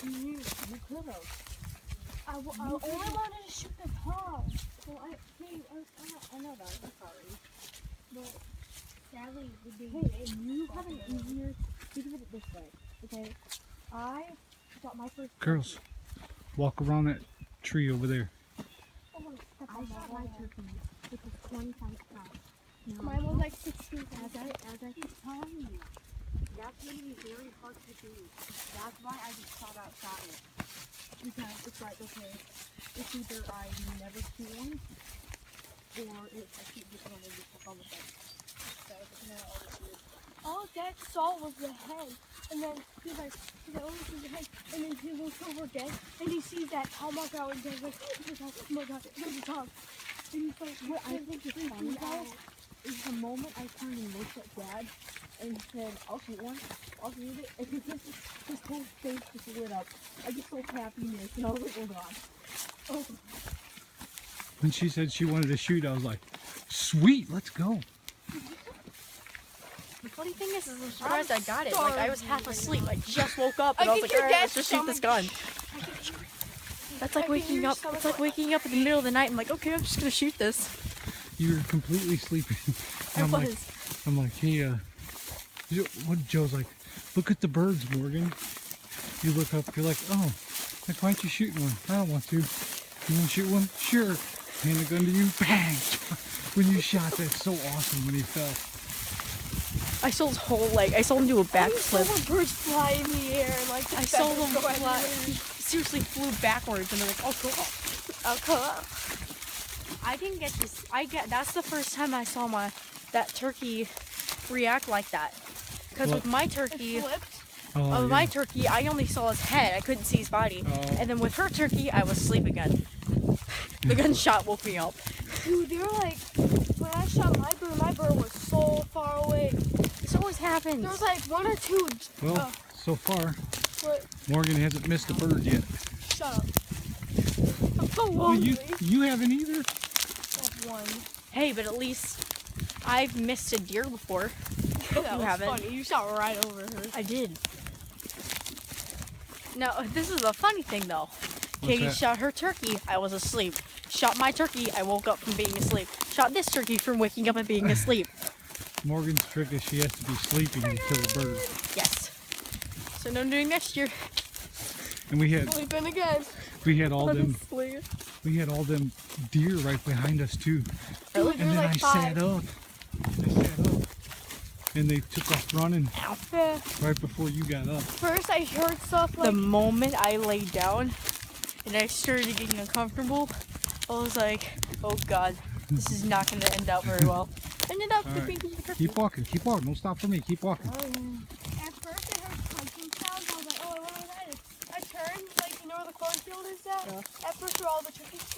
You could have. I only wanted to shoot the top. Well, I know that. I'm sorry. But sadly, you have an easier. Think of it this way, okay? I got my first. Girls, walk around that tree over there. I shot my turkey, which was 25 pounds. Mine was like 16 pounds. As I keep telling you, that's going to be very hard to do. That's why I just shot it. Because it's like, okay, it's either I never shoot one, or if I shoot this one, I just on the fence. So it's not always good. All that saw was the head. And then he's like, only sees the head. And then he looks over again, and he sees that tomahawk out, and he's like, oh my god, there's a tom. And he's like, what I think is funny is the moment I turned and looked at Dad and said, I'll shoot one, I'll shoot it, and his whole face just lit up. I just so happiness, and I was like, oh god. Oh. When she said she wanted to shoot, I was like, sweet, let's go. The funny thing is I'm surprised I got it. Like, I was half asleep. I just woke up and I was like, alright, let's just shoot this gun. That's like waking up. It's like waking up in the middle of the night. I'm like, okay, I'm just gonna shoot this. You were completely sleeping. I'm like, hey, what Joe's like, look at the birds, Morgan. You look up, you're like, oh, like, why aren't you shooting one? I don't want to. You want to shoot one? Sure. Hand the gun to you, bang! When you shot, that's so awesome when he fell. I saw his whole leg. I saw him do a backflip. I saw birds fly in the air, like I saw them fly. He seriously flew backwards, and they're like, oh, cool. Oh, cool. I didn't get this. That's the first time I saw that turkey react like that. Because with my turkey, my turkey, I only saw his head. I couldn't see his body. Oh. And then with her turkey, I was asleep again. The gunshot woke me up. Dude, they were like, when I shot my bird was so far away. This always happens. There was like one or two. Well, so far, What? Morgan hasn't missed a bird yet. Shut up. I'm so Well, hungry. you haven't either. One. Hey, but at least I've missed a deer before. That was haven't. funny. You shot right over her. I did. Now, this is a funny thing though. What's Katie that? shot her turkey, I was asleep. Shot my turkey, I woke up from being asleep. Shot this turkey from waking up and being asleep. Morgan's trick is she has to be sleeping and kill a bird. Yes. So no doing next year. And we had Sleeping again. all them Honestly. we had all them deer right behind us too. Really? And then like I sat up. And they took off running Yeah. right before you got up. First, I heard stuff like. The moment I laid down and I started getting uncomfortable, I was like, oh god, this is not going to end out very well. Ended up All sleeping. right. Keep walking, don't stop for me, keep walking. At first, I heard clanking sounds. I was like, oh, what was that? I turned, like, you know where the cornfield is at? Yeah. At first, where all the turkeys came.